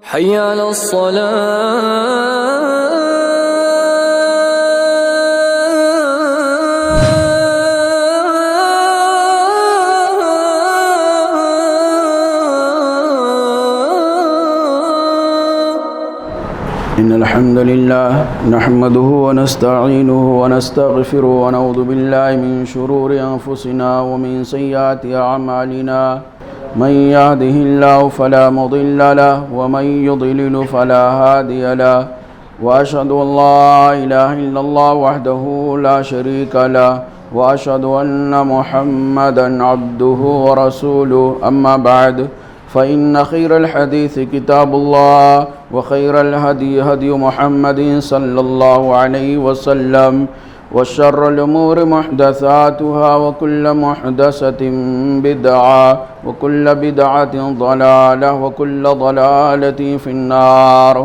حي على إن الحمد لله نحمده ونستعينه ونستغفره ونعوذ بالله من شرور أنفسنا ومن سيئات أعمالنا من يهده الله فلا مضل له ومن يضلل فلا هادي له وأشهد أن لا إله إلا الله وحده لا شريك له وأشهد أن محمدا عبده ورسوله أما بعد فإن خير الحديث كتاب الله وخير الهدي هدي محمد صلى الله عليه وسلم وشر الأمور محدثاتها وكل محدثة بدعة وكل بدعة ضلالة وكل ضلالة في النار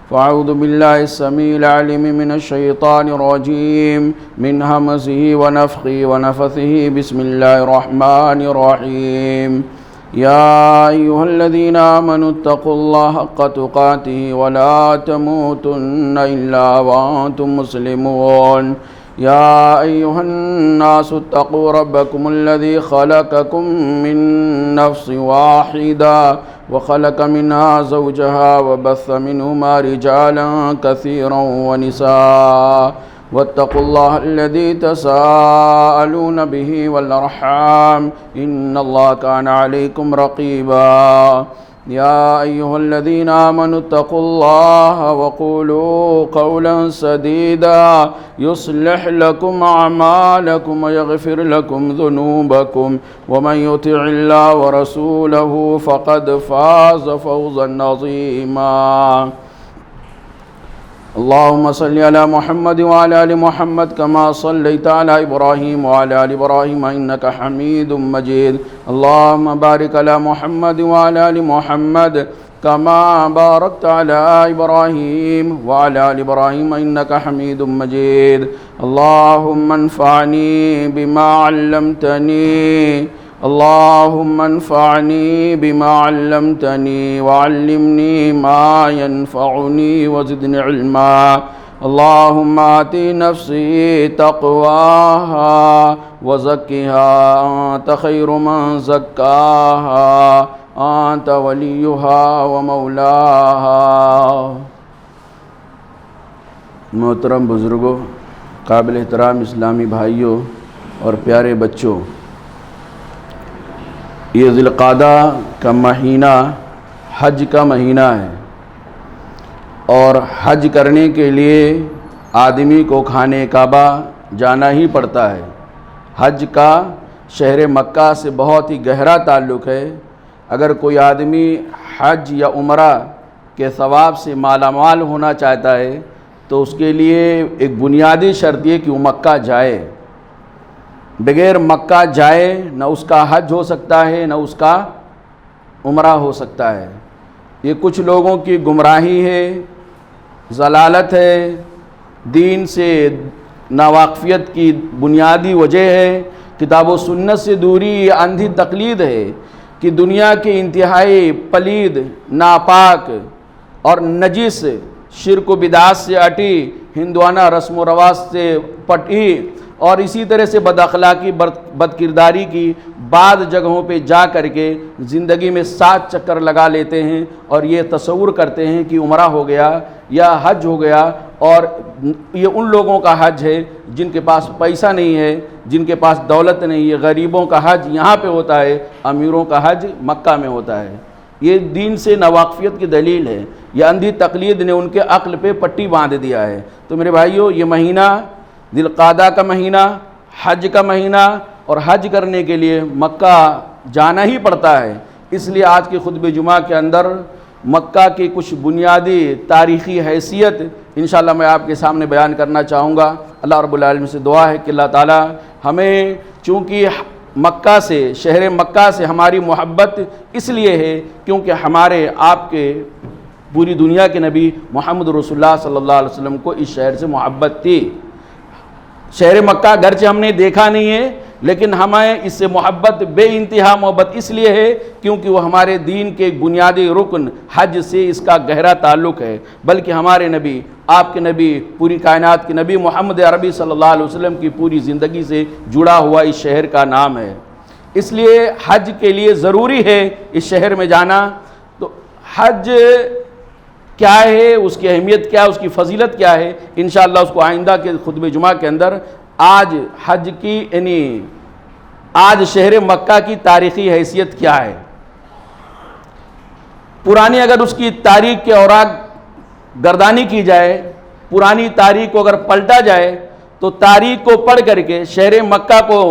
فأعوذ بالله السميع العليم من الشيطان الرجيم من همزه ونفخه ونفثه بسم الله الرحمن الرحيم يا أيها الذين آمنوا اتقوا الله حق تقاته ولا تموتن إلا وأنتم مسلمون يا أيها الناس اتقوا ربكم الذي خلقكم من نفس واحدة وخلق منها زوجها وبث منهما رجالا كثيرا ونساء واتقوا الله الذي تساءلون به والأرحام إن الله كان عليكم رقيبا يا أيها الذين آمنوا اتقوا الله وقولوا قولا سديدا يصلح لكم أعمالكم ويغفر لكم ذنوبكم ومن يطع الله ورسوله فقد فاز فوزا عظيما اللهم صل على محمد وعلى آل محمد كما صليت على إبراهيم وعلى آل إبراهيم إنك حميد مجيد اللهم بارك على محمد وعلى آل محمد كما باركت على إبراهيم وعلى آل إبراهيم إنك حميد مجيد اللهم انفعني بما علمتني اللهم انفعني بما علمتني وعلمني ما ينفعني وزدني علما اللهم آت نفسي تقواها وزكها أنت خير من زكاها أنت وليها ومولاها محترم بزرگوں، قابل احترام اسلامی بھائیوں اور پیارے بچوں، یہ ذی القعدہ کا مہینہ حج کا مہینہ ہے اور حج کرنے کے لیے آدمی کو خانہ کعبہ جانا ہی پڑتا ہے۔ حج کا شہر مکہ سے بہت ہی گہرا تعلق ہے۔ اگر کوئی آدمی حج یا عمرہ کے ثواب سے مالا مال ہونا چاہتا ہے تو اس کے لیے ایک بنیادی شرط یہ کہ وہ مکہ جائے۔ بغیر مکہ جائے نہ اس کا حج ہو سکتا ہے نہ اس کا عمرہ ہو سکتا ہے۔ یہ کچھ لوگوں کی گمراہی ہے، ضلالت ہے، دین سے ناواقفیت کی بنیادی وجہ ہے، کتاب و سنت سے دوری، یہ اندھی تقلید ہے کہ دنیا کے انتہائی پلید، ناپاک اور نجس شرک و بدعات سے اٹی، ہندوانہ رسم و رواج سے پٹی اور اسی طرح سے بد اخلاقی بد کرداری کی بعض جگہوں پہ جا کر کے زندگی میں 7 چکر لگا لیتے ہیں اور یہ تصور کرتے ہیں کہ عمرہ ہو گیا یا حج ہو گیا، اور یہ ان لوگوں کا حج ہے جن کے پاس پیسہ نہیں ہے، جن کے پاس دولت نہیں ہے۔ غریبوں کا حج یہاں پہ ہوتا ہے، امیروں کا حج مکہ میں ہوتا ہے۔ یہ دین سے ناواقفیت کی دلیل ہے۔ یہ اندھی تقلید نے ان کے عقل پہ پٹی باندھ دیا ہے۔ تو میرے بھائیوں، یہ مہینہ ذی القعدہ کا مہینہ، حج کا مہینہ، اور حج کرنے کے لیے مکہ جانا ہی پڑتا ہے۔ اس لیے آج کے خطبہ جمعہ کے اندر مکہ کی کچھ بنیادی تاریخی حیثیت انشاءاللہ میں آپ کے سامنے بیان کرنا چاہوں گا۔ اللہ رب العالمین سے دعا ہے کہ اللہ تعالی ہمیں، چونکہ مکہ سے، شہر مکہ سے ہماری محبت اس لیے ہے کیونکہ ہمارے آپ کے پوری دنیا کے نبی محمد رسول اللہ صلی اللہ علیہ وسلم کو اس شہر سے محبت تھی۔ شہر مکہ گرچہ ہم نے دیکھا نہیں ہے لیکن ہمیں اس سے محبت بے انتہا محبت اس لیے ہے کیونکہ وہ ہمارے دین کے بنیادی رکن حج سے اس کا گہرا تعلق ہے، بلکہ ہمارے نبی، آپ کے نبی، پوری کائنات کے نبی محمد عربی صلی اللہ علیہ وسلم کی پوری زندگی سے جڑا ہوا اس شہر کا نام ہے۔ اس لیے حج کے لیے ضروری ہے اس شہر میں جانا۔ تو حج کیا ہے، اس کی اہمیت کیا ہے، اس کی فضیلت کیا ہے، انشاءاللہ اس کو آئندہ کے خطبہ جمعہ کے اندر آج حج کی یعنی آج شہر مکہ کی تاریخی حیثیت کیا ہے، پرانی اگر اس کی تاریخ کے اوراق گردانی کی جائے، پرانی تاریخ کو اگر پلٹا جائے تو تاریخ کو پڑھ کر کے، شہر مکہ کو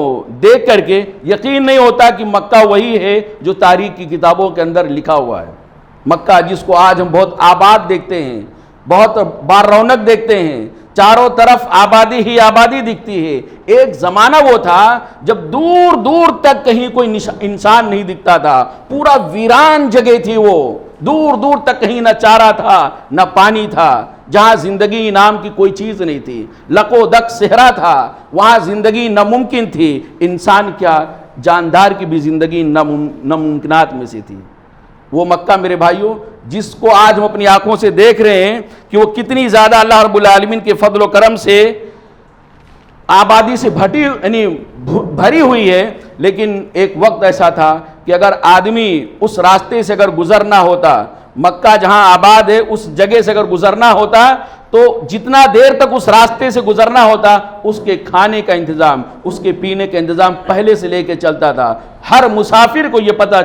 دیکھ کر کے یقین نہیں ہوتا کہ مکہ وہی ہے جو تاریخ کی کتابوں کے اندر لکھا ہوا ہے۔ مکہ جس کو آج ہم بہت آباد دیکھتے ہیں، بہت بار رونق دیکھتے ہیں، چاروں طرف آبادی ہی آبادی دکھتی ہے، ایک زمانہ وہ تھا جب دور دور تک کہیں کوئی انسان نہیں دکھتا تھا، پورا ویران جگہ تھی، وہ دور دور تک کہیں نہ چارہ تھا نہ پانی تھا، جہاں زندگی نام کی کوئی چیز نہیں تھی، لق و دق صحرا تھا، وہاں زندگی ناممکن تھی، انسان کیا جاندار کی بھی زندگی ناممکنات میں سے تھی۔ وہ مکہ میرے بھائیوں جس کو آج ہم اپنی آنکھوں سے دیکھ رہے ہیں کہ وہ کتنی زیادہ اللہ رب العالمین کے فضل و کرم سے آبادی سے بھری ہوئی ہے، لیکن ایک وقت ایسا تھا کہ اگر آدمی اس راستے سے اگر گزرنا ہوتا، مکہ جہاں آباد ہے اس جگہ سے اگر گزرنا ہوتا تو جتنا دیر تک اس راستے سے گزرنا ہوتا اس کے کھانے کا انتظام، اس کے پینے کا انتظام پہلے سے لے کے چلتا تھا۔ ہر مسافر کو یہ پتا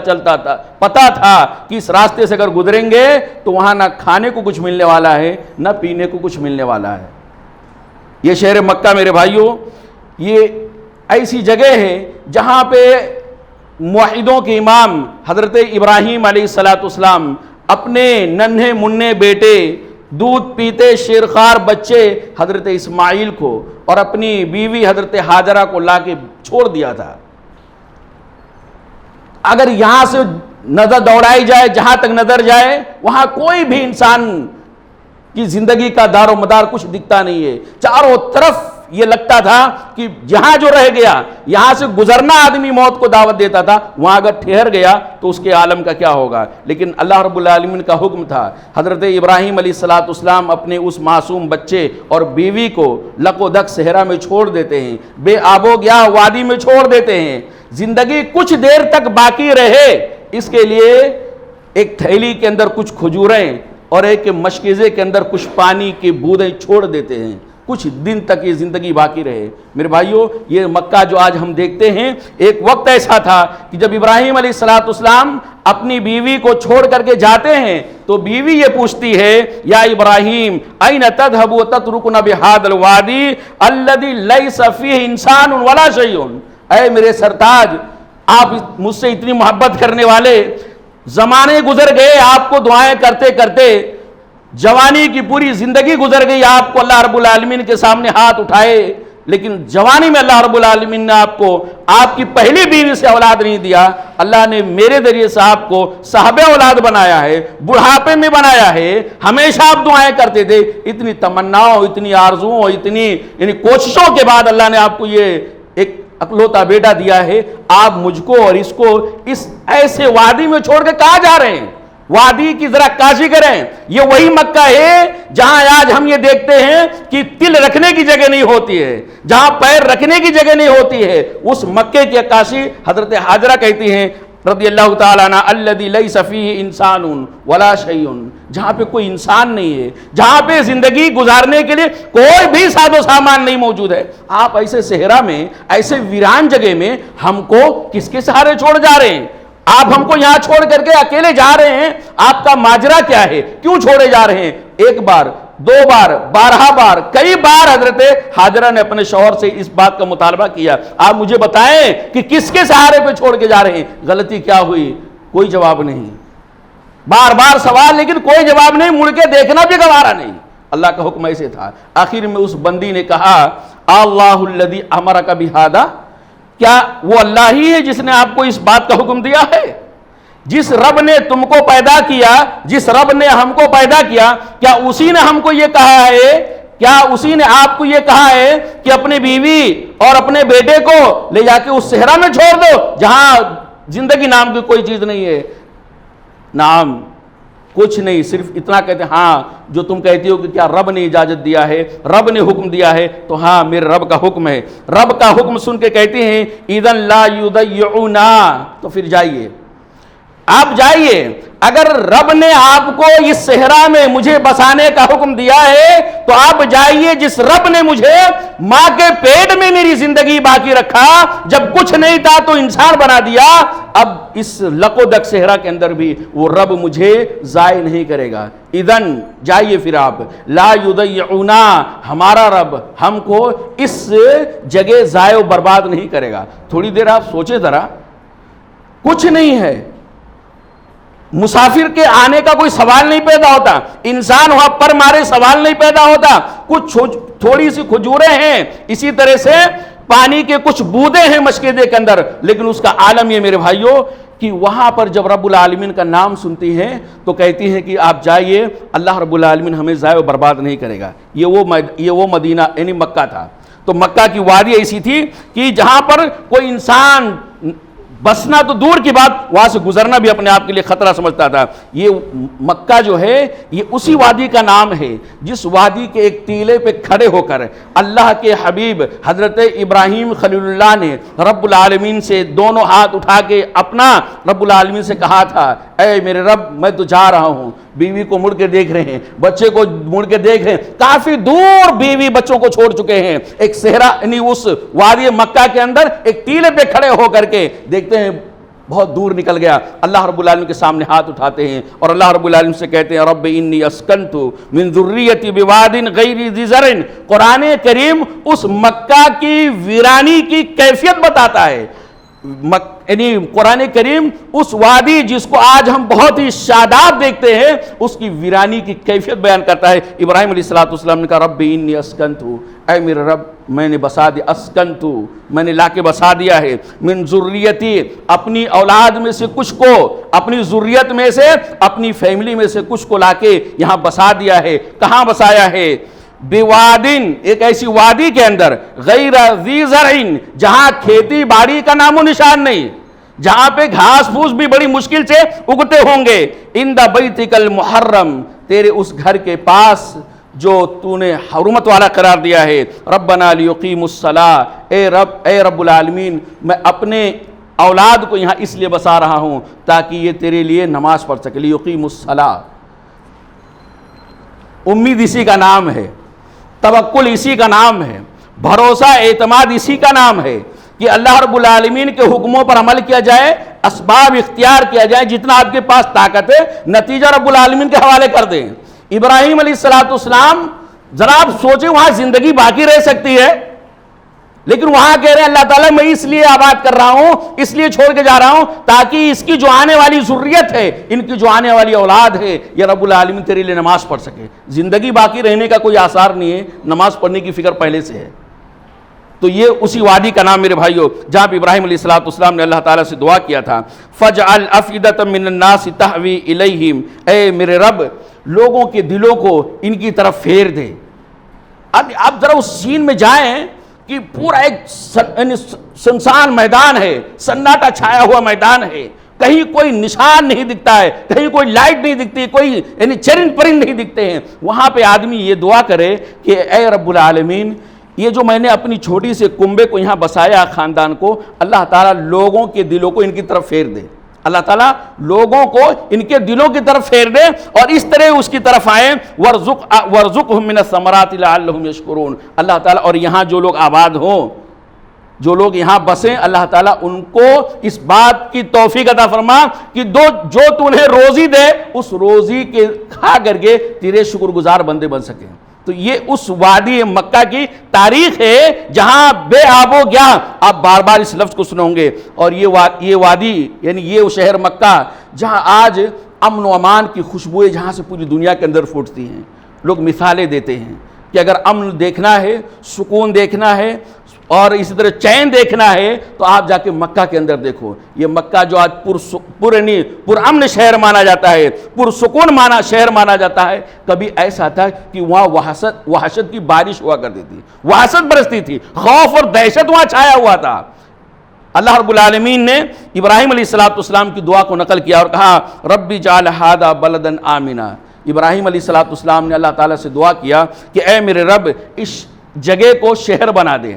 تھا کہ اس راستے سے اگر گزریں گے تو وہاں نہ کھانے کو کچھ ملنے والا ہے نہ پینے کو کچھ ملنے والا ہے۔ یہ شہر مکہ میرے بھائیوں یہ ایسی جگہ ہے جہاں پہ موحدوں کے امام حضرت ابراہیم علیہ السلام اپنے ننھے منھے بیٹے، دودھ پیتے شیرخوار بچے حضرت اسماعیل کو اور اپنی بیوی حضرت ہاجرہ کو لا کے چھوڑ دیا تھا۔ اگر یہاں سے نظر دوڑائی جائے، جہاں تک نظر جائے وہاں کوئی بھی انسان کی زندگی کا دار و مدار کچھ دکھتا نہیں ہے، چاروں طرف یہ لگتا تھا کہ جہاں جو رہ گیا، یہاں سے گزرنا آدمی موت کو دعوت دیتا تھا، وہاں اگر ٹھہر گیا تو اس کے عالم کا کیا ہوگا۔ لیکن اللہ رب العالمین کا حکم تھا، حضرت ابراہیم علیہ السلام اپنے اس معصوم بچے اور بیوی کو لق و دق صحرا میں چھوڑ دیتے ہیں، بے آب و گیا وادی میں چھوڑ دیتے ہیں، زندگی کچھ دیر تک باقی رہے اس کے لیے ایک تھیلی کے اندر کچھ کھجوریں اور ایک مشکیزے کے اندر کچھ پانی کی بوندیں چھوڑ دیتے ہیں، کچھ دن تک یہ زندگی باقی رہے۔ میرے بھائیوں یہ مکہ جو آج ہم دیکھتے ہیں، ایک وقت ایسا تھا کہ جب ابراہیم علیہ السلام اپنی بیوی کو چھوڑ کر کے جاتے ہیں تو بیوی یہ پوچھتی ہے، یا ابراہیم این تذهب وتتركنا بهذا الوادي الذي ليس فيه انسان ولا شيء، اے میرے سرتاج آپ مجھ سے اتنی محبت کرنے والے، زمانے گزر گئے آپ کو دعائیں کرتے کرتے، جوانی کی پوری زندگی گزر گئی آپ کو اللہ رب العالمین کے سامنے ہاتھ اٹھائے، لیکن جوانی میں اللہ رب العالمین نے آپ کو آپ کی پہلی بیوی سے اولاد نہیں دیا، اللہ نے میرے ذریعے سے آپ کو صاحب اولاد بنایا ہے، بڑھاپے میں بنایا ہے، ہمیشہ آپ دعائیں کرتے تھے، اتنی تمناؤں، اتنی آرزوؤں، اتنی کوششوں کے بعد اللہ نے آپ کو یہ ایک اکلوتا بیٹا دیا ہے، آپ مجھ کو اور اس کو اس ایسے وادی میں چھوڑ کے کہاں جا رہے ہیں؟ وادی کی ذرا کاشی کریں، یہ وہی مکہ ہے جہاں آج ہم یہ دیکھتے ہیں کہ تل رکھنے کی جگہ نہیں ہوتی ہے، جہاں پیر رکھنے کی جگہ نہیں ہوتی ہے، اس مکے کی عکاسی حضرت ہاجرہ کہتی ہیں رضی اللہ تعالیٰ عنہ، الذی لیس فیہ انسان ولا شیء، جہاں پہ کوئی انسان نہیں ہے، جہاں پہ زندگی گزارنے کے لیے کوئی بھی ساز و سامان نہیں موجود ہے۔ آپ ایسے صحرا میں، ایسے ویران جگہ میں ہم کو کس کے سہارے چھوڑ جا رہے ہیں؟ آپ ہم کو یہاں چھوڑ کر کے اکیلے جا رہے ہیں، آپ کا ماجرا کیا ہے؟ کیوں چھوڑے جا رہے ہیں؟ ایک بار، دو بار، 12 بار، کئی بار حضرت ہاجرہ نے اپنے شوہر سے اس بات کا مطالبہ کیا، آپ مجھے بتائیں کہ کس کے سہارے پہ چھوڑ کے جا رہے ہیں، غلطی کیا ہوئی؟ کوئی جواب نہیں، بار بار سوال لیکن کوئی جواب نہیں، مڑ کے دیکھنا بھی گوارا نہیں۔ اللہ کا حکم ایسے تھا، آخر میں اس بندی نے کہا، اللہ الذی امرک بہذا، کیا وہ اللہ ہی ہے جس نے آپ کو اس بات کا حکم دیا ہے؟ جس رب نے تم کو پیدا کیا، جس رب نے ہم کو پیدا کیا، کیا اسی نے ہم کو یہ کہا ہے کیا اسی نے آپ کو یہ کہا ہے کہ اپنی بیوی اور اپنے بیٹے کو لے جا کے اس صحرا میں چھوڑ دو جہاں زندگی نام کی کوئی چیز نہیں ہے؟ نام کچھ نہیں، صرف اتنا کہتے ہیں ہاں جو تم کہتی ہو کہ کیا رب نے اجازت دیا ہے، رب نے حکم دیا ہے، تو ہاں میرے رب کا حکم ہے۔ رب کا حکم سن کے کہتے ہیں اذن لا یضیعنا، تو پھر جائیے، آپ جائیے۔ اگر رب نے آپ کو اس صحرا میں مجھے بسانے کا حکم دیا ہے تو آپ جائیے۔ جس رب نے مجھے ماں کے پیٹ میں میری زندگی باقی رکھا، جب کچھ نہیں تھا تو انسان بنا دیا، اب اس لقودک صحرا کے اندر بھی وہ رب مجھے ضائع نہیں کرے گا۔ اذن جائیے پھر آپ، لا یضیعنا، ہمارا رب ہم کو اس جگہ ضائع و برباد نہیں کرے گا۔ تھوڑی دیر آپ سوچے ذرا، کچھ نہیں ہے، مسافر کے آنے کا کوئی سوال نہیں پیدا ہوتا، انسان وہاں پر مارے سوال نہیں پیدا ہوتا، کچھ تھوڑی سی کھجوریں ہیں، اسی طرح سے پانی کے کچھ بوندیں ہیں مشکیدے کے اندر، لیکن اس کا عالم یہ میرے بھائیوں کہ وہاں پر جب رب العالمین کا نام سنتی ہیں تو کہتی ہیں کہ آپ جائیے، اللہ رب العالمین ہمیں ضائع و برباد نہیں کرے گا۔ یہ وہ مدینہ یعنی مکہ تھا۔ تو مکہ کی وادی ایسی تھی کہ جہاں پر کوئی انسان بسنا تو دور کی بات، وہاں سے گزرنا بھی اپنے آپ کے لیے خطرہ سمجھتا تھا۔ یہ مکہ جو ہے یہ اسی وادی کا نام ہے جس وادی کے ایک ٹیلے پہ کھڑے ہو کر اللہ کے حبیب حضرت ابراہیم خلیل اللہ نے رب العالمین سے دونوں ہاتھ اٹھا کے اپنا رب العالمین سے کہا تھا، اے میرے رب میں تو جا رہا ہوں۔ بیوی کو مڑ کے دیکھ رہے ہیں، بچے کو مڑ کے دیکھ رہے ہیں، کافی دور بیوی بچوں کو چھوڑ چکے ہیں، ایک صحرا یعنی اس وادی مکہ کے اندر ایک ٹیلے پہ کھڑے ہو کر کے دیکھتے ہیں بہت دور نکل گیا۔ اللہ رب العالمین کے سامنے ہاتھ اٹھاتے ہیں اور اللہ رب العالمین سے کہتے ہیں رب انی اسکنت من ذریتی بواد غیر ذی زرع۔ قرآن کریم اس مکہ کی ویرانی کی کیفیت بتاتا ہے، یعنی قرآن کریم اس وادی جس کو آج ہم بہت ہی شاداب دیکھتے ہیں اس کی ویرانی کی کیفیت بیان کرتا ہے۔ ابراہیم علیہ السلام نے کہا رب انی اسکنت، اے میرے رب میں نے بسا دیا، اسکنت میں نے لا کے بسا دیا ہے، من ذریتی اپنی اولاد میں سے کچھ کو، اپنی ذریت میں سے، اپنی فیملی میں سے کچھ کو لا کے یہاں بسا دیا ہے۔ کہاں بسایا ہے؟ بوادن، ایک ایسی وادی کے اندر، غیر ذی زرع، جہاں کھیتی باڑی کا نام و نشان نہیں، جہاں پہ گھاس پھوس بھی بڑی مشکل سے اگتے ہوں گے۔ عند بیتک المحرم، تیرے اس گھر کے پاس جو تو نے حرمت والا قرار دیا ہے۔ ربنا لیقیموا الصلاۃ، اے رب العالمین میں اپنے اولاد کو یہاں اس لیے بسا رہا ہوں تاکہ یہ تیرے لیے نماز پڑھ سکے۔ لیقیموا الصلاۃ، امید اسی کا نام ہے، توکل اسی کا نام ہے، بھروسہ اعتماد اسی کا نام ہے کہ اللہ رب العالمین کے حکموں پر عمل کیا جائے، اسباب اختیار کیا جائے، جتنا آپ کے پاس طاقت ہے نتیجہ رب العالمین کے حوالے کر دیں۔ ابراہیم علیہ السلام ذرا آپ سوچیں وہاں زندگی باقی رہ سکتی ہے، لیکن وہاں کہہ رہے ہیں اللہ تعالیٰ میں اس لیے آباد کر رہا ہوں، اس لیے چھوڑ کے جا رہا ہوں تاکہ اس کی جو آنے والی ذریت ہے، ان کی جو آنے والی اولاد ہے، یہ رب العالمین تیرے لیے نماز پڑھ سکے۔ زندگی باقی رہنے کا کوئی آثار نہیں ہے، نماز پڑھنے کی فکر پہلے سے ہے۔ تو یہ اسی وادی کا نام میرے بھائیوں جہاں پہ ابراہیم علیہ السلام نے اللہ تعالیٰ سے دعا کیا تھا، فَجْعَلْ أَفْئِدَةً مِّنَ النَّاسِ تَهْوِي إِلَيْهِمْ، اے میرے رب لوگوں کے دلوں کو ان کی طرف پھیر دے۔ اب آپ ذرا اس سین میں جائیں کہ پورا ایک سنسان میدان ہے، سناٹا چھایا ہوا میدان ہے، کہیں کوئی نشان نہیں دکھتا ہے، کہیں کوئی لائٹ نہیں دکھتی، کوئی یعنی چرند پرند نہیں دکھتے ہیں۔ وہاں پہ آدمی یہ دعا کرے کہ اے رب العالمین یہ جو میں نے اپنی چھوٹی سے کنبے کو یہاں بسایا خاندان کو، اللہ تعالیٰ لوگوں کے دلوں کو ان کی طرف پھیر دے، اللہ تعالیٰ لوگوں کو ان کے دلوں کی طرف پھیر دے اور اس طرح اس کی طرف آئیں۔ وَارْزُقْهُم مِّنَ الثَّمَرَاتِ لَعَلَّهُمْ يَشْكُرُونَ، اللہ تعالیٰ اور یہاں جو لوگ آباد ہوں، جو لوگ یہاں بسیں، اللہ تعالیٰ ان کو اس بات کی توفیق عطا فرما کہ جو تو انہیں روزی دے اس روزی کے کھا کر کے تیرے شکر گزار بندے بن سکیں۔ تو یہ اس وادی مکہ کی تاریخ ہے جہاں بے آب و گیا، آپ بار بار اس لفظ کو سنو گے، اور یہ وادی یعنی یہ شہر مکہ جہاں آج امن و امان کی خوشبوئیں جہاں سے پوری دنیا کے اندر پھوٹتی ہیں۔ لوگ مثالیں دیتے ہیں کہ اگر امن دیکھنا ہے، سکون دیکھنا ہے، اور اسی طرح چین دیکھنا ہے تو آپ جا کے مکہ کے اندر دیکھو. یہ مکہ جو آج پرامن شہر مانا جاتا ہے, پرسکون شہر مانا جاتا ہے, کبھی ایسا تھا کہ وہاں وحشت کی بارش ہوا کرتی تھی, وحشت برستی تھی, خوف اور دہشت وہاں چھایا ہوا تھا. اللہ رب العالمین نے ابراہیم علیہ السلام کی دعا کو نقل کیا اور کہا رب اجعل ھذا بلدا آمنا. ابراہیم علیہ السلام نے اللہ تعالیٰ سے دعا کیا کہ اے میرے رب اس جگہ کو شہر بنا دے.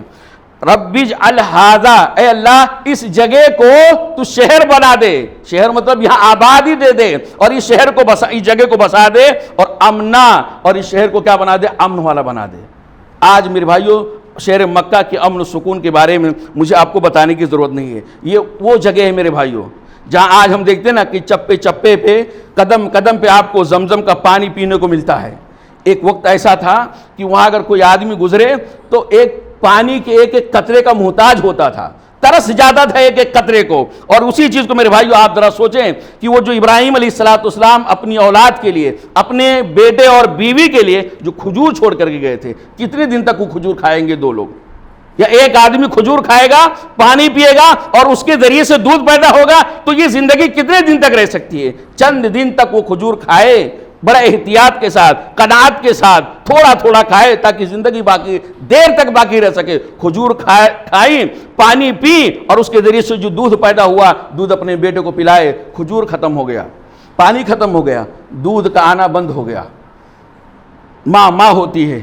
رب اجعل ھذا, اے اللہ اس جگہ کو تو شہر بنا دے. شہر مطلب یہاں آبادی دے دے, اور اس شہر کو اس جگہ کو بسا دے, اور امنا, اور اس شہر کو کیا بنا دے, امن والا بنا دے. آج میرے بھائیوں شہر مکہ کے امن و سکون کے بارے میں مجھے آپ کو بتانے کی ضرورت نہیں ہے. یہ وہ جگہ ہے میرے بھائیوں جہاں آج ہم دیکھتے ہیں نا کہ چپے چپے پہ, قدم قدم پہ آپ کو زمزم کا پانی پینے کو ملتا ہے. ایک وقت ایسا تھا کہ وہاں اگر کوئی آدمی گزرے تو ایک پانی کے ایک ایک قطرے کا محتاج ہوتا تھا, ترس جاتا تھا ایک ایک قطرے کو. اور اسی چیز کو میرے بھائیو آپ ذرا سوچیں کہ وہ جو ابراہیم علیہ السلام اپنی اولاد کے لیے, اپنے بیٹے اور بیوی کے لیے جو کھجور چھوڑ کر کے گئے تھے, کتنے دن تک وہ کھجور کھائیں گے دو لوگ؟ یا ایک آدمی کھجور کھائے گا, پانی پیے گا, اور اس کے ذریعے سے دودھ پیدا ہوگا, تو یہ زندگی کتنے دن تک رہ سکتی ہے؟ چند دن تک وہ کھجور کھائے, بڑا احتیاط کے ساتھ, قناعت کے ساتھ تھوڑا تھوڑا کھائے تاکہ زندگی باقی دیر تک باقی رہ سکے. کھجور کھائی, پانی پی, اور اس کے ذریعے سے جو دودھ پیدا ہوا, دودھ اپنے بیٹے کو پلائے. کھجور ختم ہو گیا, پانی ختم ہو گیا, دودھ کا آنا بند ہو گیا. ماں ہوتی ہے,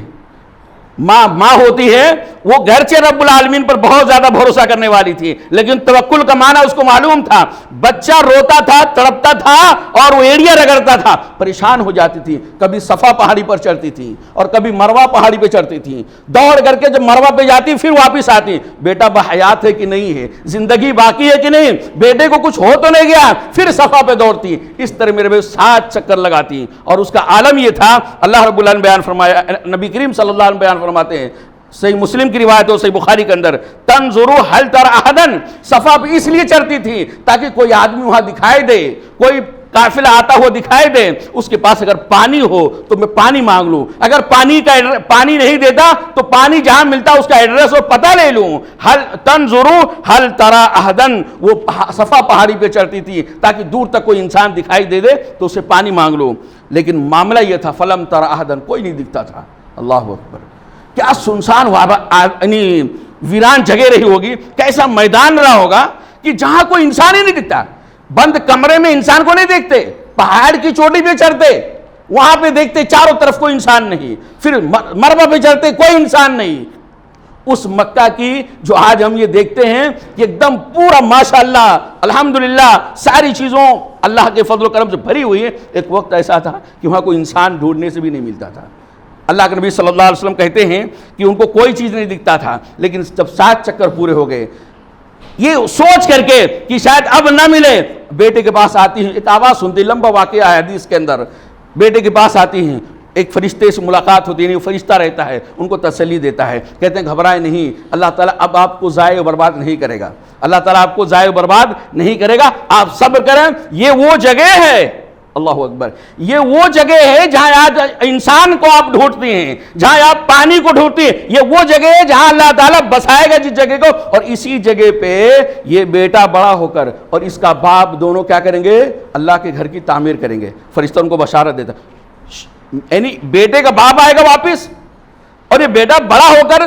ماں ہوتی ہے, وہ گرچہ رب العالمین پر بہت زیادہ بھروسہ کرنے والی تھی, لیکن توکل کا معنی اس کو معلوم تھا. بچہ روتا تھا, تڑپتا تھا, اور وہ ایڑیاں رگڑتا تھا, پریشان ہو جاتی تھی. کبھی صفا پہاڑی پر چڑھتی تھی اور کبھی مروہ پہاڑی پہ چڑھتی تھی. دوڑ کر کے جب مروہ پہ جاتی پھر واپس آتی, بیٹا بحیات ہے کہ نہیں ہے, زندگی باقی ہے کہ نہیں, بیٹے کو کچھ ہو تو نہیں گیا, پھر صفا پہ دوڑتی. اس طرح میرے بھائی 7 چکر لگاتی. اور اس کا عالم یہ تھا, اللہ رب العالمین بیان فرمایا, نبی کریم صلی اللہ علیہ وسلم بیان فرماتے ہیں, صحیح مسلم کی روایت ہو, صحیح بخاری کے اندر, تنظروا هل ترى احدا, صفا پہ اس لیے چڑھتی تھی تاکہ کوئی آدمی وہاں دکھائی دے, کوئی قافلہ آتا ہوا دکھائی دے, اس کے پاس اگر پانی ہو تو میں پانی مانگ لوں, اگر پانی نہیں دیتا تو پانی جہاں ملتا اس کا ایڈریس اور پتہ لے لوں. تنظروا هل ترى احدا, وہ صفا پہاڑی پہ چڑھتی تھی تاکہ دور تک کوئی انسان دکھائی دے تو اسے پانی مانگ لوں. لیکن معاملہ یہ تھا, فلم ترى احدا, کوئی نہیں دکھتا تھا. اللہ اکبر, کیا سنسان یعنی ویران جگہ رہی ہوگی, کیسا میدان رہا ہوگا کہ جہاں کوئی انسان ہی نہیں دکھتا. بند کمرے میں انسان کو نہیں دیکھتے, پہاڑ کی چوٹی پہ چڑھتے, وہاں پہ دیکھتے چاروں طرف کوئی انسان نہیں, پھر مروہ پہ چڑھتے کوئی انسان نہیں. اس مکہ کی جو آج ہم یہ دیکھتے ہیں کہ ایک دم پورا ماشاءاللہ الحمدللہ ساری چیزوں اللہ کے فضل و کرم سے بھری ہوئی ہے, ایک وقت ایسا تھا کہ وہاں کوئی انسان ڈھونڈنے سے بھی نہیں ملتا تھا. اللہ کے نبی صلی اللہ علیہ وسلم کہتے ہیں کہ ان کو کوئی چیز نہیں دکھتا تھا, لیکن جب 7 چکر پورے ہو گئے, یہ سوچ کر کے کہ شاید اب نہ ملے, بیٹے کے پاس آتی ہیں, ایک آواز سنتی, لمبا واقعہ ہے حدیث کے اندر, بیٹے کے پاس آتی ہیں, ایک فرشتے سے ملاقات ہوتی ہے, وہ فرشتہ رہتا ہے, ان کو تسلی دیتا ہے, کہتے ہیں گھبرائے نہیں, اللہ تعالیٰ اب آپ کو ضائع و برباد نہیں کرے گا, اللہ تعالیٰ آپ کو ضائع و برباد نہیں کرے گا, آپ صبر کریں. یہ وہ جگہ ہے, اللہ اکبر, یہ وہ جگہ ہے جہاں آج انسان کو آپ ڈھونڈتے ہیں, جہاں آپ پانی کو ڈھونڈتے ہیں, یہ وہ جگہ ہے جہاں اللہ تعالیٰ بسائے گا جس جگہ کو, اور اسی جگہ پہ یہ بیٹا بڑا ہو کر اور اس کا باپ دونوں کیا کریں گے, اللہ کے گھر کی تعمیر کریں گے. فرشتہ ان کو بشارت دیتا, یعنی بیٹے کا باپ آئے گا واپس, اور یہ بیٹا بڑا ہو کر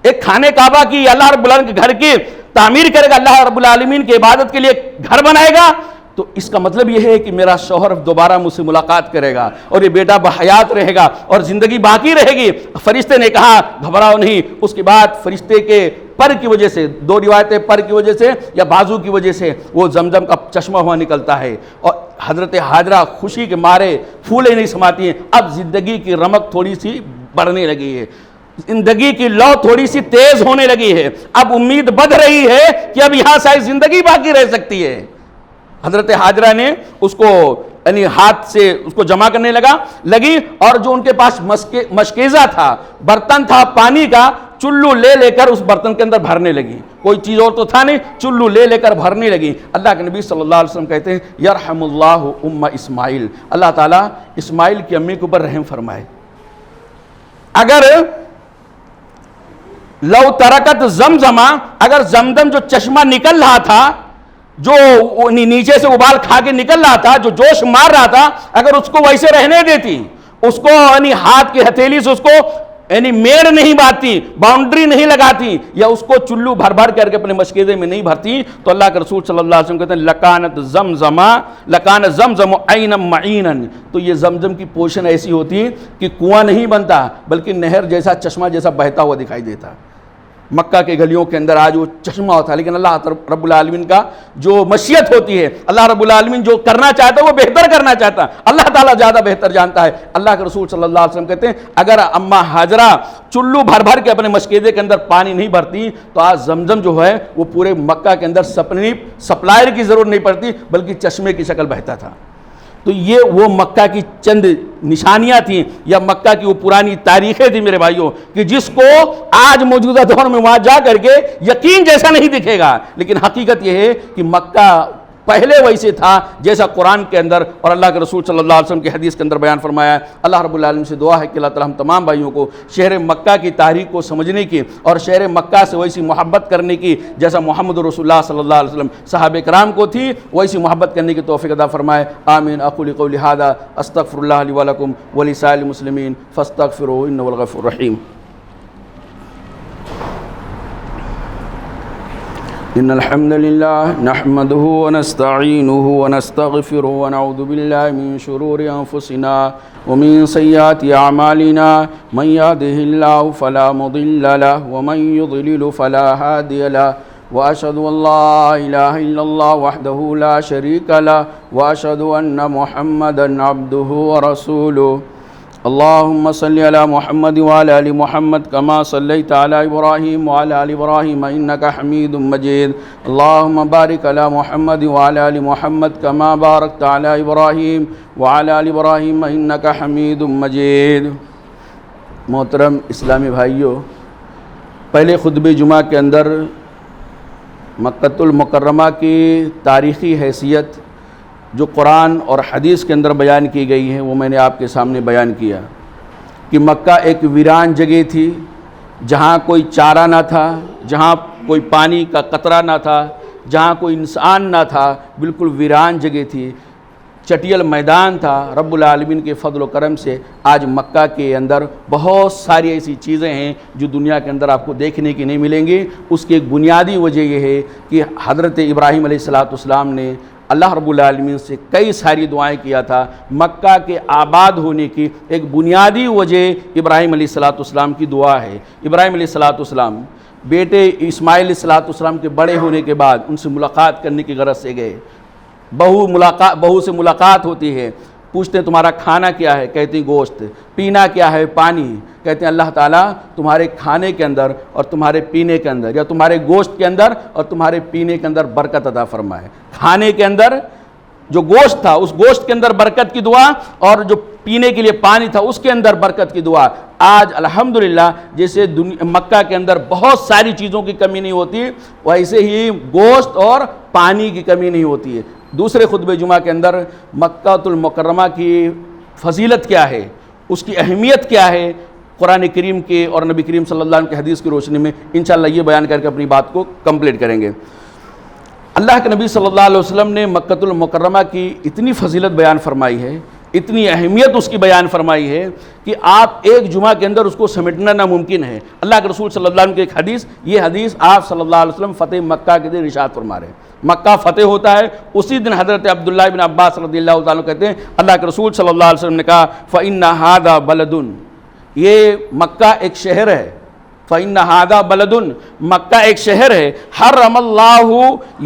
ایک خانہ کعبہ کی, اللہ رب العالمین کے گھر کی تعمیر کرے گا, اللہ رب العالمین کی عبادت کے لیے گھر بنائے گا. تو اس کا مطلب یہ ہے کہ میرا شوہر دوبارہ مجھ سے ملاقات کرے گا, اور یہ بیٹا بحیات رہے گا, اور زندگی باقی رہے گی. فرشتے نے کہا گھبراؤ نہیں. اس کے بعد فرشتے کے پر کی وجہ سے, 2 روایتیں, پر کی وجہ سے یا بازو کی وجہ سے وہ زمزم کا چشمہ ہوا نکلتا ہے, اور حضرت حاجرہ خوشی کے مارے پھولے نہیں سماتی ہیں. اب زندگی کی رمق تھوڑی سی بڑھنے لگی ہے, زندگی کی لو تھوڑی سی تیز ہونے لگی ہے, اب امید بڑھ رہی ہے کہ اب یہاں شاید زندگی باقی رہ سکتی ہے. حضرت حاجرہ نے اس کو یعنی ہاتھ سے اس کو جمع کرنے لگی, اور جو ان کے پاس مشکیزہ تھا, برتن تھا پانی کا, چلو لے کر اس برتن کے اندر بھرنے لگی. کوئی چیز اور تو تھا نہیں, چلو لے کر بھرنے لگی. اللہ کے نبی صلی اللہ علیہ وسلم کہتے ہیں یرحم اللہ ام اسماعیل, اللہ تعالیٰ اسماعیل کی امی کے اوپر رحم فرمائے. اگر لو ترکت زمزمہ، اگر زمزم جو چشمہ نکل رہا تھا، جو نیچے سے ابال کھا کے نکل رہا تھا، جو جوش مار رہا تھا، اگر اس کو ویسے رہنے دیتی، اس کو یعنی ہاتھ کی ہتھیلی سے اس کو یعنی میڑ نہیں باندھتی، باؤنڈری نہیں لگاتی، یا اس کو چلو بھر بھر کر کے اپنے مشکیزے میں نہیں بھرتی، تو اللہ کے رسول صلی اللہ علیہ وسلم کہتے ہیں لکانت زمزمہ، لکان زمزم عینا معینا، تو یہ زمزم کی پوشن ایسی ہوتی کہ کنواں نہیں بنتا بلکہ نہر جیسا، چشمہ جیسا بہتا ہوا دکھائی دیتا۔ مکہ کے گلیوں کے اندر آج وہ چشمہ ہوتا ہے، لیکن اللہ رب العالمین کا جو مشیت ہوتی ہے، اللہ رب العالمین جو کرنا چاہتا ہے وہ بہتر کرنا چاہتا ہے، اللہ تعالیٰ زیادہ بہتر جانتا ہے۔ اللہ کے رسول صلی اللہ علیہ وسلم کہتے ہیں اگر اماں ہاجرہ چلو بھر بھر کے اپنے مشکیزے کے اندر پانی نہیں بھرتی تو آج زمزم جو ہے وہ پورے مکہ کے اندر سپلائر کی ضرورت نہیں پڑتی بلکہ چشمے کی شکل بہتا تھا۔ تو یہ وہ مکہ کی چند نشانیاں تھیں یا مکہ کی وہ پرانی تاریخیں تھیں میرے بھائیوں، کہ جس کو آج موجودہ دور میں وہاں جا کر کے یقین جیسا نہیں دکھے گا، لیکن حقیقت یہ ہے کہ مکہ پہلے ویسے تھا جیسا قرآن کے اندر اور اللہ کے رسول صلی اللہ علیہ وسلم کی حدیث کے اندر بیان فرمایا ہے۔ اللہ رب العالمین سے دعا ہے کہ اللہ تعالیٰ ہم تمام بھائیوں کو شہر مکہ کی تاریخ کو سمجھنے کی اور شہر مکہ سے ویسی محبت کرنے کی جیسا محمد رسول اللہ صلی اللہ علیہ وسلم صحابہ کرام کو تھی، ویسی محبت کرنے کی توفیق عطا فرمائے۔ آمین۔ اقول قولی ھذا استغفر اللہ لی ولکم ولسائر المسلمین فاستغفروہ انہ هو الغفور الرحیم۔ إن الحمد لله نحمده ونستعينه ونستغفره ونعوذ بالله من شرور أنفسنا ومن سيئات أعمالنا، من يهده الله فلا مضل له ومن يضلل فلا هادي له، وأشهد أن لا إله إلا الله وحده لا شريك له، وأشهد أن محمدا عبده ورسوله۔ اللهم صل على محمد وعلى آل محمد كما صليت على إبراهيم وعلى آل إبراهيم إنك حميد مجيد، اللهم بارك على محمد وعلى آل محمد كما باركت على إبراهيم وعلى آل إبراهيم إنك حميد مجيد۔ محترم اسلامی بھائیوں، پہلے خطبہ جمعہ کے اندر مکۃ المکرمہ کی تاریخی حیثیت جو قرآن اور حدیث کے اندر بیان کی گئی ہے وہ میں نے آپ کے سامنے بیان کیا کہ مکہ ایک ویران جگہ تھی، جہاں کوئی چارہ نہ تھا، جہاں کوئی پانی کا قطرہ نہ تھا، جہاں کوئی انسان نہ تھا، بالکل ویران جگہ تھی، چٹیل میدان تھا۔ رب العالمین کے فضل و کرم سے آج مکہ کے اندر بہت ساری ایسی چیزیں ہیں جو دنیا کے اندر آپ کو دیکھنے کی نہیں ملیں گی۔ اس کی ایک بنیادی وجہ یہ ہے کہ حضرت ابراہیم علیہ السلام نے اللہ رب العالمین سے کئی ساری دعائیں کیا تھا۔ مکہ کے آباد ہونے کی ایک بنیادی وجہ ابراہیم علیہ السلام کی دعا ہے۔ ابراہیم علیہ السلام بیٹے اسماعیل علیہ السلام کے بڑے ہونے کے بعد ان سے ملاقات کرنے کی غرض سے گئے۔ بہو سے ملاقات ہوتی ہے، پوچھتے ہیں تمہارا کھانا کیا ہے؟ کہتے ہیں گوشت۔ پینا کیا ہے؟ پانی۔ کہتے ہیں اللہ تعالیٰ تمہارے کھانے کے اندر اور تمہارے پینے کے اندر، یا تمہارے گوشت کے اندر اور تمہارے پینے کے اندر برکت عطا فرمائے۔ کھانے کے اندر جو گوشت تھا اس گوشت کے اندر برکت کی دعا، اور جو پینے کے لیے پانی تھا اس کے اندر برکت کی دعا۔ آج الحمدللہ جیسے مکہ کے اندر بہت ساری چیزوں کی کمی نہیں ہوتی، ویسے ہی گوشت اور پانی کی کمی نہیں ہوتی ہے۔ دوسرے خطبہ جمعہ کے اندر مکۃ المکرمہ کی فضیلت کیا ہے، اس کی اہمیت کیا ہے، قرآن کریم کے اور نبی کریم صلی اللہ علیہ وسلم کی حدیث کی روشنی میں انشاءاللہ یہ بیان کر کے اپنی بات کو کمپلیٹ کریں گے۔ اللہ کے نبی صلی اللہ علیہ وسلم نے مکۃ المکرمہ کی اتنی فضیلت بیان فرمائی ہے، اتنی اہمیت اس کی بیان فرمائی ہے کہ آپ ایک جمعہ کے اندر اس کو سمیٹنا ناممکن ہے۔ اللہ کے رسول صلی اللہ علیہ وسلم کی ایک حدیث، یہ حدیث آپ صلی اللہ علیہ وسلم فتح مکہ کے دن ارشاد فرما رہے ہیں۔ مکہ فتح ہوتا ہے، اسی دن حضرت عبداللہ بن عباس رضی اللہ تعالیٰ کہتے ہیں اللہ کے رسول صلی اللہ علیہ وسلم نے کہا فَإِنَّ هَذَا بَلَدٌ، یہ مکہ ایک شہر ہے۔ فَإِنَّ هَذَا بَلَدٌ، مکہ ایک شہر ہے، حرم اللہ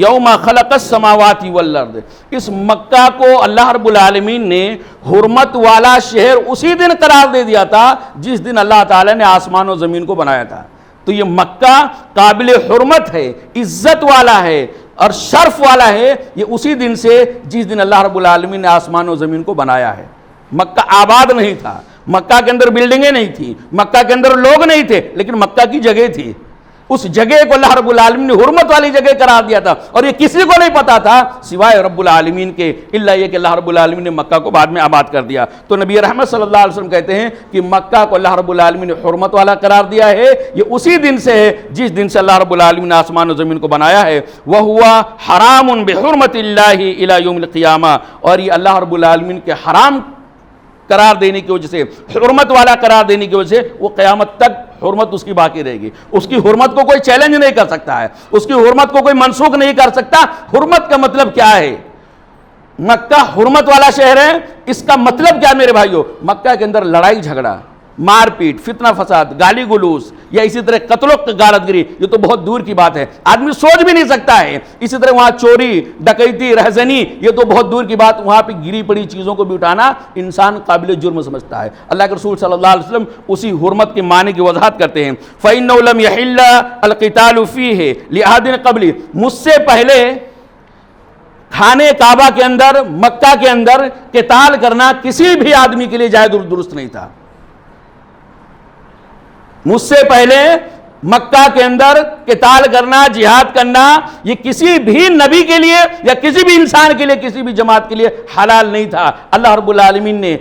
یوم خلق السماوات والارض، اس مکہ کو اللہ رب العالمین نے حرمت والا شہر اسی دن قرار دے دیا تھا جس دن اللہ تعالیٰ نے آسمان و زمین کو بنایا تھا۔ تو یہ مکہ قابل حرمت ہے، عزت والا ہے اور شرف والا ہے، یہ اسی دن سے جس دن اللہ رب العالمین نے آسمان و زمین کو بنایا ہے۔ مکہ آباد نہیں تھا، مکہ کے اندر بلڈنگیں نہیں تھیں، مکہ کے اندر لوگ نہیں تھے، لیکن مکہ کی جگہ تھی۔ اس جگہ کو اللہ رب العالمین نے حرمت والی جگہ قرار دیا تھا، اور یہ کسی کو نہیں پتا تھا سوائے رب العالمین کے، الا یہ کہ اللہ رب العالمین نے مکہ کو بعد میں آباد کر دیا۔ تو نبی رحمت صلی اللہ علیہ وسلم کہتے ہیں کہ مکہ کو اللہ رب العالمین نے حرمت والا قرار دیا ہے، یہ اسی دن سے ہے جس دن سے اللہ رب العالمین نے آسمان و زمین کو بنایا ہے۔ وَهُوَ حَرَامٌ بِحُرْمَةِ اللَّهِ إِلَى يَوْمِ الْقِيَامَةِ، اور یہ اللہ رب العالمین کے حرام قرار دینے کی وجہ سے، حرمت والا قرار دینے کی وجہ سے وہ قیامت تک حرمت اس کی باقی رہے گی۔ اس کی حرمت کو کوئی چیلنج نہیں کر سکتا ہے، اس کی حرمت کو کوئی منسوخ نہیں کر سکتا۔ حرمت کا مطلب کیا ہے؟ مکہ حرمت والا شہر ہے، اس کا مطلب کیا میرے بھائیو؟ مکہ کے اندر لڑائی جھگڑا، مار پیٹ، فتنہ فساد، گالی گلوس یا اسی طرح قتل و غارت گری، یہ تو بہت دور کی بات ہے، آدمی سوچ بھی نہیں سکتا ہے۔ اسی طرح وہاں چوری، ڈکیتی، رہزنی، یہ تو بہت دور کی بات، وہاں پہ گری پڑی چیزوں کو بھی اٹھانا انسان قابل جرم سمجھتا ہے۔ اللہ کے رسول صلی اللہ علیہ وسلم اسی حرمت کے معنی کی وضاحت کرتے ہیں۔ فَإِنَّهُ لَمْ يَحِلَّ الْقِتَالُ فِيهِ لِأَحَدٍ قَبْلِي، مجھ سے پہلے خانے کعبہ کے اندر، مکہ کے اندر قتال کرنا کسی بھی آدمی کے لیے جائز اور درست نہیں تھا۔ مجھ سے پہلے مکہ کے اندر قتال کرنا، جہاد کرنا، یہ کسی بھی نبی کے لیے یا کسی بھی انسان کے لیے، کسی بھی جماعت کے لیے حلال نہیں تھا۔ اللہ رب العالمین نے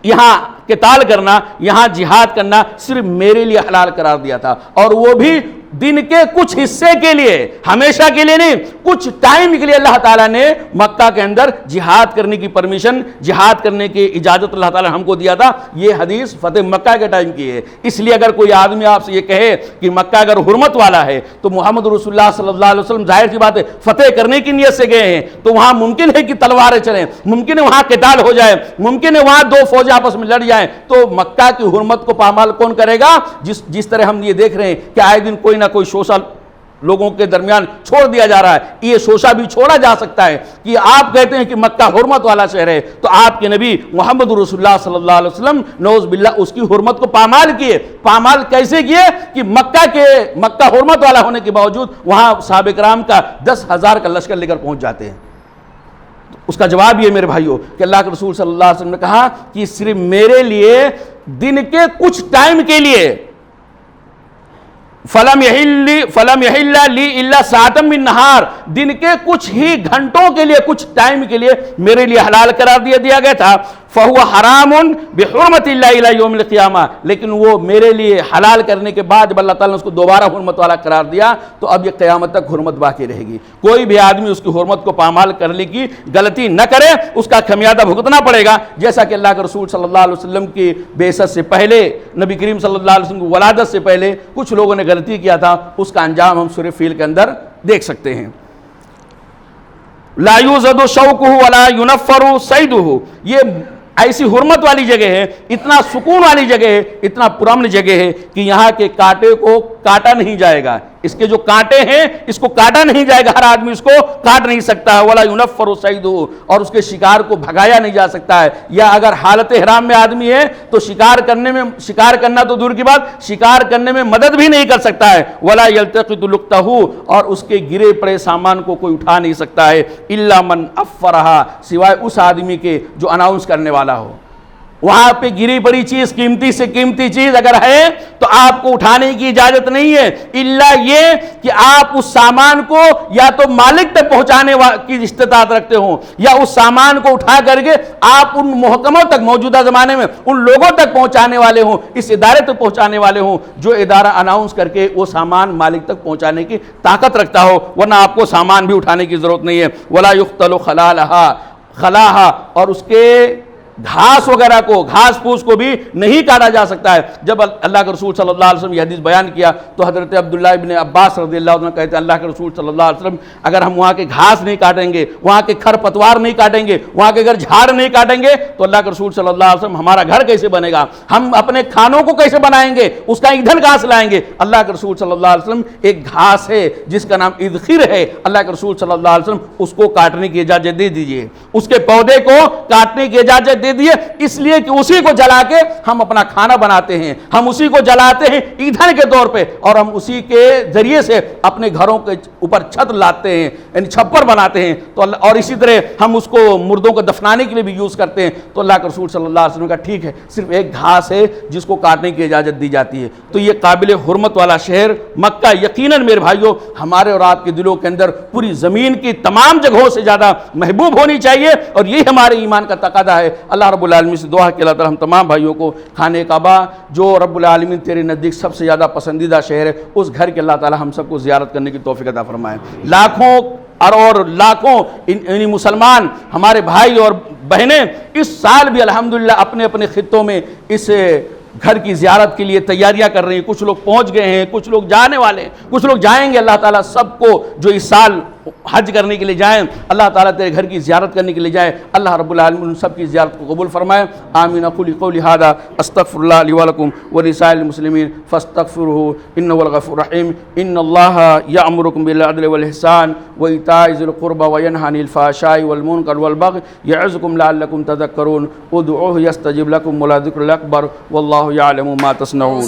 یہاں قتال کرنا، یہاں جہاد کرنا صرف میرے لیے حلال قرار دیا تھا، اور وہ بھی دن کے کچھ حصے کے لیے، ہمیشہ کے لیے نہیں، کچھ ٹائم کے لیے اللہ تعالیٰ نے مکہ کے اندر جہاد کرنے کی پرمیشن، جہاد کرنے کی اجازت اللہ تعالیٰ نے ہم کو دیا تھا۔ یہ حدیث فتح مکہ کے ٹائم کی ہے۔ اس لیے اگر کوئی آدمی آپ سے یہ کہے کہ مکہ اگر حرمت والا ہے تو محمد رسول اللہ صلی اللہ علیہ وسلم ظاہر سی بات ہے فتح کرنے کی نیت سے گئے ہیں، تو وہاں ممکن ہے کہ تلواریں چلیں، ممکن ہے وہاں قتال ہو جائے، ممکن ہے وہاں دو فوجیں آپس میں لڑ جائیں، تو مکہ کی حرمت کو پامال کون کرے گا؟ جس طرح ہم یہ دیکھ رہے ہیں کہ آئے دن کوئی نہ کوئی شوشہ لوگوں کے درمیان چھوڑ دیا جا رہا ہے، یہ شوشہ بھی چھوڑا جا سکتا ہے کہ آپ کہتے ہیں کہ مکہ حرمت والا شہر ہے، تو آپ کے نبی محمد رسول اللہ صلی اللہ علیہ وسلم نعوذ باللہ اس کی حرمت کو پامال کیے۔ پامال کیسے کیے؟ کہ مکہ حرمت والا ہونے کے باوجود وہاں صحابہ کرام کا 10,000 کا لشکر لے کر پہنچ جاتے ہیں۔ اس کا جواب یہ میرے بھائیو کہ اللہ کے رسول صلی اللہ علیہ وسلم نے کہا کہ صرف میرے لیے دن کے کچھ ٹائم کے لیے فَلَمْ يَحِلَّ لِي إِلَّا سَاعَةً مِّن نَّهَارٍ، دن کے کچھ ہی گھنٹوں کے لیے، کچھ ٹائم کے لیے میرے لیے حلال قرار دیا گیا تھا۔ فَهُوَ حَرَامٌ بِحُرْمَةِ اللَّهِ إِلَى يَوْمِ الْقِيَامَةِ، لیکن وہ میرے لیے حلال کرنے کے بعد جب اللہ تعالیٰ نے اس کو دوبارہ حرمت والا قرار دیا تو اب یہ قیامت تک حرمت باقی رہے گی۔ کوئی بھی آدمی اس کی حرمت کو پامال کرنے کی غلطی نہ کرے، اس کا خمیازہ بھگتنا پڑے گا، جیسا کہ اللہ کے رسول صلی اللہ علیہ وسلم کی بعثت سے پہلے، نبی کریم صلی اللہ علیہ وسلم کی ولادت سے پہلے کچھ لوگوں نے غلطی کیا تھا، اس کا انجام ہم سورہ فیل کے اندر دیکھ سکتے ہیں۔ لا یوزد شوقہ ولا ینفر صیدہ، یہ ایسی حرمت والی جگہ ہے، اتنا سکون والی جگہ ہے، اتنا پرامن جگہ ہے کہ یہاں کے کانٹے کو کاٹا نہیں جائے گا، اس کے جو کانٹے ہیں اس کو کاٹا نہیں جائے گا، ہر آدمی اس کو کاٹ نہیں سکتا ہے۔ ولا ینفر صیدہ، اور اس کے شکار کو بھگایا نہیں جا سکتا ہے، یا اگر حالت احرام میں آدمی ہے تو شکار کرنا تو دور کی بات، شکار کرنے میں مدد بھی نہیں کر سکتا ہے۔ ولا یلتقط لقطہ، اور اس کے گرے پڑے سامان کو کوئی اٹھا نہیں سکتا ہے، الا من افرہا، سوائے اس آدمی کے جو اناؤنس کرنے والا ہو۔ وہاں پہ گری پڑی چیز، قیمتی سے قیمتی چیز اگر ہے تو آپ کو اٹھانے کی اجازت نہیں ہے، الا یہ کہ آپ اس سامان کو یا تو مالک تک پہنچانے کی استطاعت رکھتے ہوں، یا اس سامان کو اٹھا کر کے آپ ان محکموں تک، موجودہ زمانے میں ان لوگوں تک پہنچانے والے ہوں، اس ادارے تک پہنچانے والے ہوں جو ادارہ اناؤنس کر کے وہ سامان مالک تک پہنچانے کی طاقت رکھتا ہو، ورنہ آپ کو سامان بھی اٹھانے کی ضرورت نہیں ہے۔ ولا یقتل خلاها، اور اس کے گھاس وغیرہ کو، گھاس پھوس کو بھی نہیں کاٹا جا سکتا ہے۔ جب اللہ کے رسول صلی اللہ علیہ وسلم یہ حدیث بیان کیا تو حضرت عبداللہ ابن عباس رضی اللہ عنہ کہتے ہیں اللہ کے رسول صلی اللہ علیہ وسلم اگر ہم وہاں کے گھاس نہیں کاٹیں گے، وہاں کے کھر پتوار نہیں کاٹیں گے، وہاں کے اگر جھاڑ نہیں کاٹیں گے تو اللہ کے رسول صلی اللہ علیہ وسلم ہمارا گھر کیسے بنے گا، ہم اپنے کھانوں کو کیسے بنائیں گے، اس کا ایندھن کہاں سے لائیں گے۔ اللہ کے رسول صلی اللہ علیہ وسلم ایک گھاس ہے جس کا نام اذخر ہے، اللہ کے رسول صلی اللہ علیہ وسلم اس کو کاٹنے کی اجازت دے دیجئے، اس کے پودے کو کاٹنے کی اجازت دے دے دیے اس لیے کہ اسی کو جلا کے ہم اپنا کھانا بناتے ہیں, ہم اسی کو جلاتے ہیں ایندھن کے طور پہ, اور ہم اسی کے ذریعے سے اپنے گھروں کے اوپر چھت لاتے ہیں, یعنی چھپر بناتے ہیں. تو اللہ, اور اسی طرح ہم اس کو مردوں کو دفنانے کے لیے بھی یوز کرتے ہیں. تو اللہ کے رسول صلی اللہ علیہ وسلم کا ٹھیک ہے صرف ایک گھاس ہے جس کو کاٹنے کی اجازت دی جاتی ہے. تو یہ قابل حرمت والا شہر مکہ یقیناً میرے بھائیوں ہمارے اور آپ کے دلوں کے اندر پوری زمین کی تمام جگہوں سے زیادہ محبوب ہونی چاہیے, اور یہ ہمارے ایمان کا تقاضا ہے. اللہ رب العالمین سے دعا کہ اللہ تعالی ہم تمام بھائیوں کو خانہ کعبہ جو رب العالمین تیرے نزدیک سب سے زیادہ پسندیدہ شہر ہے, اس گھر کے اللہ تعالی ہم سب کو زیارت کرنے کی توفیق عطا فرمائے. لاکھوں اور لاکھوں یعنی مسلمان ہمارے بھائی اور بہنیں اس سال بھی الحمدللہ اپنے اپنے خطوں میں اس گھر کی زیارت کے لیے تیاریاں کر رہے ہیں. کچھ لوگ پہنچ گئے ہیں, کچھ لوگ جانے والے ہیں, کچھ لوگ جائیں گے. اللہ تعالیٰ سب کو جو اس سال حج کرنے کے لیے جائیں, اللہ تعالیٰ تیرے گھر کی زیارت کرنے کے لیے جائیں, اللہ رب العالمین ان سب کی زیارت کو قبول فرمائے. آمین. اقول قولی ھذا استغفر اللہ لی ولکم ولسائر المسلمین فاستغفروہ انہ هو الغفور الرحیم. ان اللہ یأمرکم بالعدل والإحسان وإیتاء ذی القربى وینہی عن الفحشاء والمنکر والبغی یعظکم لعلکم تذکرون. ادعوہ یستجب لکم ولذکر الأکبر واللہ یعلم ما تصنعون.